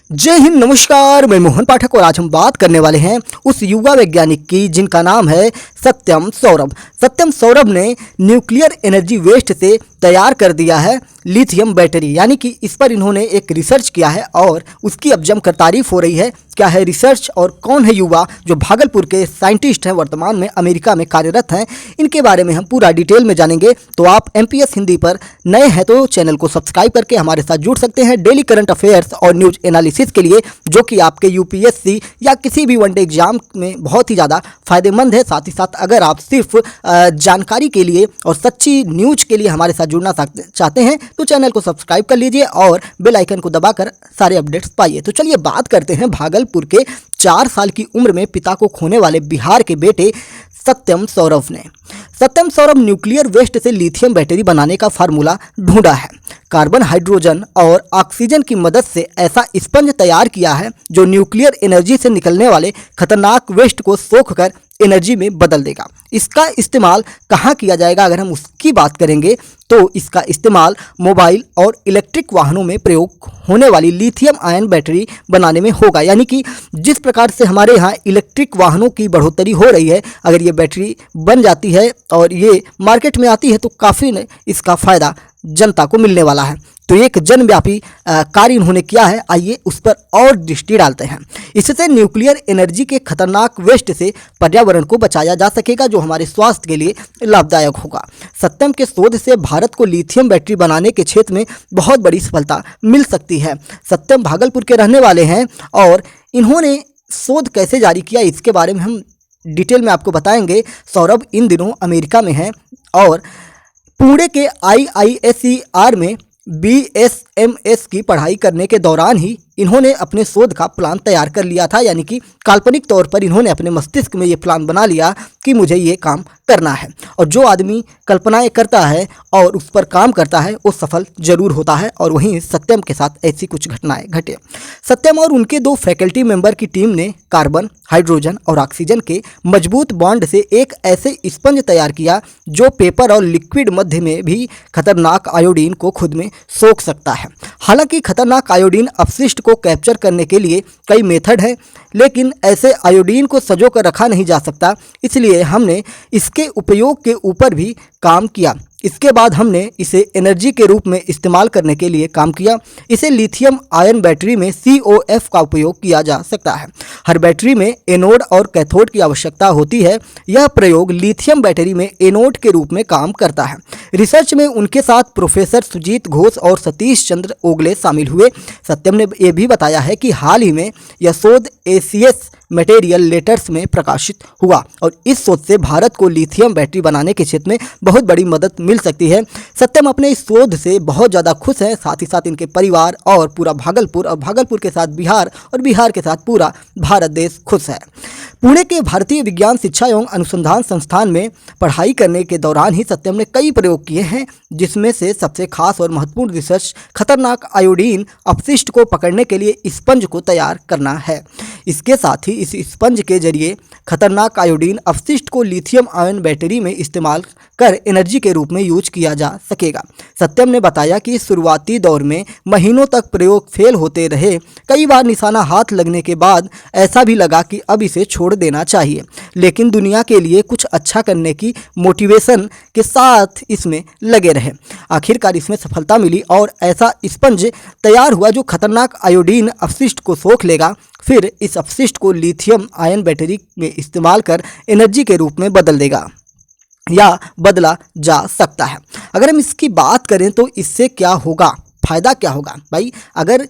जय हिंद, नमस्कार। मैं मोहन पाठक और आज हम बात करने वाले हैं उस युवा वैज्ञानिक की जिनका नाम है सत्यम सौरभ। सत्यम सौरभ ने न्यूक्लियर एनर्जी वेस्ट से तैयार कर दिया है लिथियम बैटरी, यानी कि इस पर इन्होंने एक रिसर्च किया है और उसकी अब जमकर तारीफ हो रही है। क्या है रिसर्च और कौन है युवा जो भागलपुर के साइंटिस्ट हैं, वर्तमान में अमेरिका में कार्यरत हैं, इनके बारे में हम पूरा डिटेल में जानेंगे। तो आप MPS हिंदी पर नए हैं तो चैनल को सब्सक्राइब करके हमारे साथ जुड़ सकते हैं डेली करंट अफेयर्स और न्यूज एनालिसिस के लिए, जो कि आपके UPSC या किसी भी वनडे एग्जाम में बहुत ही ज़्यादा फायदेमंद है। साथ ही साथ अगर आप सिर्फ जानकारी के लिए और सच्ची न्यूज के लिए हमारे साथ जुड़ना चाहते हैं तो चैनल को सब्सक्राइब कर लीजिए और बेल आइकन को दबाकर सारे अपडेट्स पाइए। तो चलिए बात करते हैं भागलपुर के 4 साल की उम्र में पिता को खोने वाले बिहार के बेटे सत्यम सौरभ ने। सत्यम सौरभ न्यूक्लियर वेस्ट से लिथियम बैटरी बनाने का फार्मूला ढूंढा है। कार्बन, हाइड्रोजन और ऑक्सीजन की मदद से ऐसा स्पंज तैयार किया है जो न्यूक्लियर एनर्जी से निकलने वाले खतरनाक वेस्ट को सोखकर एनर्जी में बदल देगा। इसका इस्तेमाल कहाँ किया जाएगा, अगर हम उसकी बात करेंगे तो इसका इस्तेमाल मोबाइल और इलेक्ट्रिक वाहनों में प्रयोग होने वाली लिथियम आयन बैटरी बनाने में होगा। यानी कि जिस प्रकार से हमारे यहाँ इलेक्ट्रिक वाहनों की बढ़ोतरी हो रही है, अगर ये बैटरी बन जाती है और ये मार्केट में आती है तो काफ़ी इसका फ़ायदा जनता को मिलने वाला है। तो एक जनव्यापी कार्य इन्होंने किया है। आइए उस पर और दृष्टि डालते हैं। इससे न्यूक्लियर एनर्जी के खतरनाक वेस्ट से पर्यावरण को बचाया जा सकेगा, जो हमारे स्वास्थ्य के लिए लाभदायक होगा। सत्यम के शोध से भारत को लिथियम बैटरी बनाने के क्षेत्र में बहुत बड़ी सफलता मिल सकती है। सत्यम भागलपुर के रहने वाले हैं और इन्होंने शोध कैसे जारी किया इसके बारे में हम डिटेल में आपको बताएंगे। सौरभ इन दिनों अमेरिका में हैं और पुणे के IISER में BSMS की पढ़ाई करने के दौरान ही इन्होंने अपने शोध का प्लान तैयार कर लिया था। यानी कि काल्पनिक तौर पर इन्होंने अपने मस्तिष्क में ये प्लान बना लिया कि मुझे ये काम करना है। और जो आदमी कल्पनाएं करता है और उस पर काम करता है वो सफल जरूर होता है, और वहीं सत्यम के साथ ऐसी कुछ घटनाएं घटे। सत्यम और उनके 2 फैकल्टी मेंबर की टीम ने कार्बन, हाइड्रोजन और ऑक्सीजन के मजबूत बॉन्ड से एक ऐसे स्पंज तैयार किया जो पेपर और लिक्विड मध्य में भी खतरनाक आयोडीन को खुद में सोख सकता है। हालांकि खतरनाक आयोडीन अपशिष्ट को कैप्चर करने के लिए कई मेथड हैं, लेकिन ऐसे आयोडीन को सजो कर रखा नहीं जा सकता, इसलिए हमने इसके उपयोग के ऊपर भी काम किया। इसके बाद हमने इसे एनर्जी के रूप में इस्तेमाल करने के लिए काम किया। इसे लिथियम आयन बैटरी में COF का उपयोग किया जा सकता है। हर बैटरी में एनोड और कैथोड की आवश्यकता होती है। यह प्रयोग लिथियम बैटरी में एनोड के रूप में काम करता है। रिसर्च में उनके साथ प्रोफेसर सुजीत घोष और सतीश चंद्र ओगले शामिल हुए। सत्यम ने यह भी बताया है कि हाल ही में यह शोध ACS मटेरियल लेटर्स में प्रकाशित हुआ और इस शोध से भारत को लिथियम बैटरी बनाने के क्षेत्र में बहुत बड़ी मदद मिल सकती है। सत्यम अपने इस शोध से बहुत ज़्यादा खुश हैं। साथ ही साथ इनके परिवार और पूरा भागलपुर और भागलपुर के साथ बिहार और बिहार के साथ पूरा भारत देश खुश है। पुणे के भारतीय विज्ञान शिक्षा एवं अनुसंधान संस्थान में पढ़ाई करने के दौरान ही सत्यम ने कई प्रयोग किए हैं, जिसमें से सबसे खास और महत्वपूर्ण रिसर्च खतरनाक आयोडीन अपशिष्ट को पकड़ने के लिए स्पंज को तैयार करना है। इसके साथ ही इस स्पंज के जरिए खतरनाक आयोडीन अपशिष्ट को लिथियम आयन बैटरी में इस्तेमाल कर एनर्जी के रूप में यूज किया जा सकेगा। सत्यम ने बताया कि शुरुआती दौर में महीनों तक प्रयोग फेल होते रहे। कई बार निशाना हाथ लगने के बाद ऐसा भी लगा कि अब इसे छोड़ देना चाहिए, लेकिन दुनिया के लिए कुछ अच्छा करने की मोटिवेशन के साथ इसमें लगे रहे। आखिरकार इसमें सफलता मिली और ऐसा स्पंज तैयार हुआ जो खतरनाक आयोडीन अपशिष्ट को सोख लेगा। फिर इस अपशिष्ट को लिथियम आयन बैटरी में इस्तेमाल कर एनर्जी के रूप में बदल देगा या बदला जा सकता है। अगर हम इसकी बात करें तो इससे क्या होगा, फ़ायदा क्या होगा भाई। अगर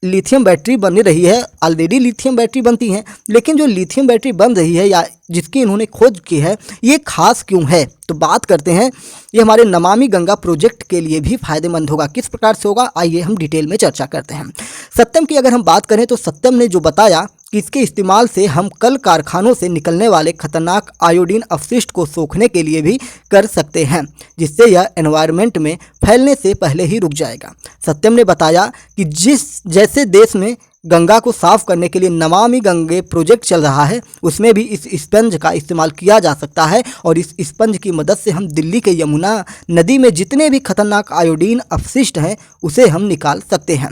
लिथियम बैटरी बन रही है, ऑलरेडी लिथियम बैटरी बनती हैं, लेकिन जो लिथियम बैटरी बन रही है या जिसकी इन्होंने खोज की है, ये खास क्यों है, तो बात करते हैं। ये हमारे नमामि गंगा प्रोजेक्ट के लिए भी फायदेमंद होगा। किस प्रकार से होगा, आइए हम डिटेल में चर्चा करते हैं। सत्यम की अगर हम बात करें तो सत्यम ने जो बताया कि इसके इस्तेमाल से हम कल कारखानों से निकलने वाले खतरनाक आयोडीन अपशिष्ट को सोखने के लिए भी कर सकते हैं, जिससे यह एनवायरनमेंट में फैलने से पहले ही रुक जाएगा। सत्यम ने बताया कि जैसे देश में गंगा को साफ करने के लिए नमामि गंगे प्रोजेक्ट चल रहा है, उसमें भी इस स्पंज का इस्तेमाल किया जा सकता है और इस स्पंज की मदद से हम दिल्ली के यमुना नदी में जितने भी खतरनाक आयोडीन अपशिष्ट हैं उसे हम निकाल सकते हैं।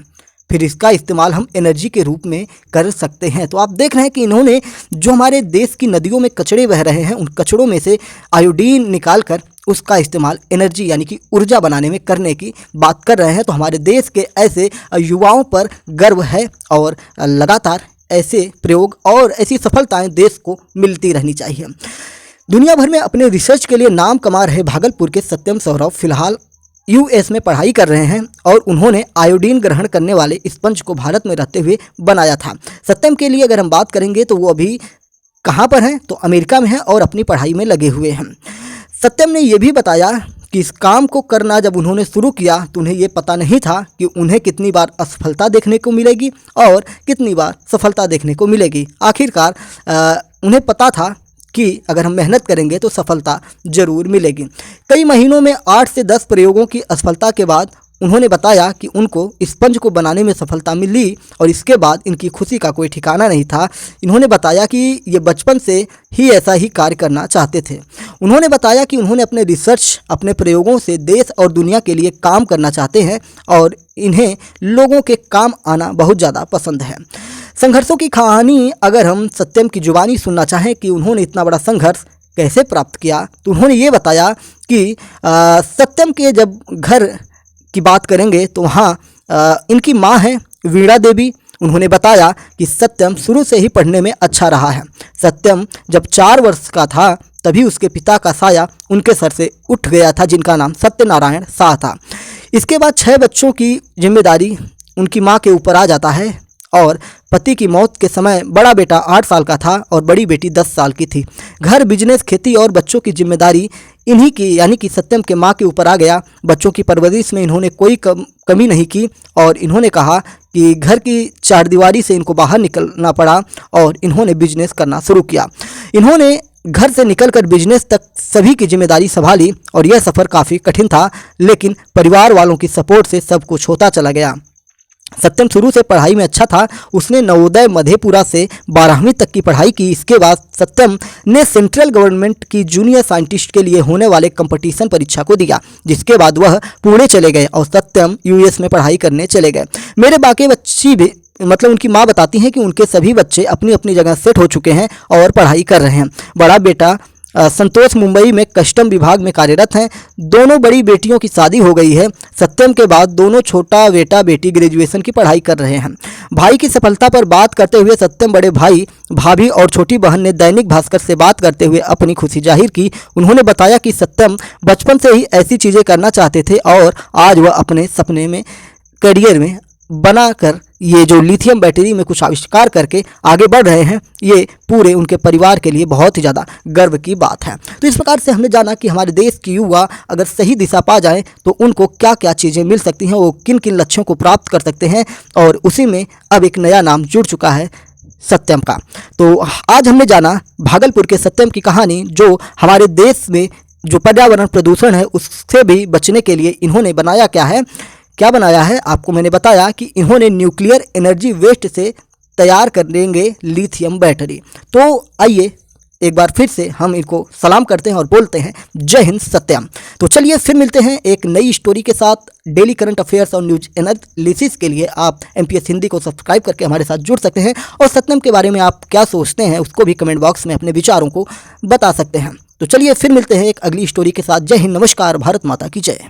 फिर इसका इस्तेमाल हम एनर्जी के रूप में कर सकते हैं। तो आप देख रहे हैं कि इन्होंने जो हमारे देश की नदियों में कचरे बह रहे हैं उन कचड़ों में से आयोडीन निकाल कर उसका इस्तेमाल एनर्जी यानी कि ऊर्जा बनाने में करने की बात कर रहे हैं। तो हमारे देश के ऐसे युवाओं पर गर्व है और लगातार ऐसे प्रयोग और ऐसी सफलताएं देश को मिलती रहनी चाहिए। दुनिया भर में अपने रिसर्च के लिए नाम कमा रहे भागलपुर के सत्यम सौरभ फिलहाल यूएस में पढ़ाई कर रहे हैं और उन्होंने आयोडीन ग्रहण करने वाले स्पंज को भारत में रहते हुए बनाया था। सत्यम के लिए अगर हम बात करेंगे तो वो अभी कहाँ पर हैं, तो अमेरिका में हैं और अपनी पढ़ाई में लगे हुए हैं। सत्यम ने यह भी बताया कि इस काम को करना जब उन्होंने शुरू किया तो उन्हें ये पता नहीं था कि उन्हें कितनी बार असफलता देखने को मिलेगी और कितनी बार सफलता देखने को मिलेगी। आखिरकार उन्हें पता था कि अगर हम मेहनत करेंगे तो सफलता ज़रूर मिलेगी। कई महीनों में 8 से 10 प्रयोगों की असफलता के बाद उन्होंने बताया कि उनको स्पंज को बनाने में सफलता मिली और इसके बाद इनकी खुशी का कोई ठिकाना नहीं था। इन्होंने बताया कि ये बचपन से ही ऐसा ही कार्य करना चाहते थे। उन्होंने बताया कि उन्होंने अपने रिसर्च अपने प्रयोगों से देश और दुनिया के लिए काम करना चाहते हैं और इन्हें लोगों के काम आना बहुत ज़्यादा पसंद है। संघर्षों की कहानी अगर हम सत्यम की जुबानी सुनना चाहें कि उन्होंने इतना बड़ा संघर्ष कैसे प्राप्त किया, तो उन्होंने ये बताया कि सत्यम के जब घर की बात करेंगे तो वहाँ इनकी माँ हैं वीणा देवी। उन्होंने बताया कि सत्यम शुरू से ही पढ़ने में अच्छा रहा है। सत्यम जब 4 वर्ष का था तभी उसके पिता का साया उनके सर से उठ गया था, जिनका नाम सत्यनारायण शाह था। इसके बाद 6 बच्चों की जिम्मेदारी उनकी माँ के ऊपर आ जाता है और पति की मौत के समय बड़ा बेटा 8 साल का था और बड़ी बेटी 10 साल की थी। घर, बिजनेस, खेती और बच्चों की जिम्मेदारी इन्हीं की यानी कि सत्यम के माँ के ऊपर आ गया। बच्चों की परवरिश में इन्होंने कोई कमी नहीं की और इन्होंने कहा कि घर की चारदीवारी से इनको बाहर निकलना पड़ा और इन्होंने बिजनेस करना शुरू किया। इन्होंने घर से निकलकर बिजनेस तक सभी की जिम्मेदारी संभाली और यह सफ़र काफ़ी कठिन था, लेकिन परिवार वालों की सपोर्ट से सब कुछ होता चला गया। सत्यम शुरू से पढ़ाई में अच्छा था। उसने नवोदय मधेपुरा से 12वीं तक की पढ़ाई की। इसके बाद सत्यम ने सेंट्रल गवर्नमेंट की जूनियर साइंटिस्ट के लिए होने वाले कंपटीशन परीक्षा को दिया, जिसके बाद वह पुणे चले गए और सत्यम यूएस में पढ़ाई करने चले गए। मेरे बाकी बच्ची भी मतलब उनकी माँ बताती हैं कि उनके सभी बच्चे अपनी अपनी जगह सेट हो चुके हैं और पढ़ाई कर रहे हैं। बड़ा बेटा संतोष मुंबई में कस्टम विभाग में कार्यरत हैं। दोनों बड़ी बेटियों की शादी हो गई है। सत्यम के बाद दोनों छोटा बेटा बेटी ग्रेजुएशन की पढ़ाई कर रहे हैं। भाई की सफलता पर बात करते हुए सत्यम बड़े भाई, भाभी और छोटी बहन ने दैनिक भास्कर से बात करते हुए अपनी खुशी जाहिर की। उन्होंने बताया कि सत्यम बचपन से ही ऐसी चीज़ें करना चाहते थे और आज वह अपने सपने में करियर में बनाकर ये जो लिथियम बैटरी में कुछ आविष्कार करके आगे बढ़ रहे हैं, ये पूरे उनके परिवार के लिए बहुत ही ज़्यादा गर्व की बात है। तो इस प्रकार से हमने जाना कि हमारे देश की युवा अगर सही दिशा पा जाए तो उनको क्या क्या चीज़ें मिल सकती हैं, वो किन किन लक्ष्यों को प्राप्त कर सकते हैं और उसी में अब एक नया नाम जुड़ चुका है सत्यम का। तो आज हमने जाना भागलपुर के सत्यम की कहानी, जो हमारे देश में जो पर्यावरण प्रदूषण है उससे भी बचने के लिए इन्होंने बनाया क्या बनाया है। आपको मैंने बताया कि इन्होंने न्यूक्लियर एनर्जी वेस्ट से तैयार कर देंगे लिथियम बैटरी। तो आइए एक बार फिर से हम इनको सलाम करते हैं और बोलते हैं जय हिंद सत्यम। तो चलिए फिर मिलते हैं एक नई स्टोरी के साथ। डेली करंट अफेयर्स और न्यूज एनालिसिस के लिए आप MPS हिंदी को सब्सक्राइब करके हमारे साथ जुड़ सकते हैं और सत्यम के बारे में आप क्या सोचते हैं उसको भी कमेंट बॉक्स में अपने विचारों को बता सकते हैं। तो चलिए फिर मिलते हैं एक अगली स्टोरी के साथ। जय हिंद, नमस्कार, भारत माता की जय।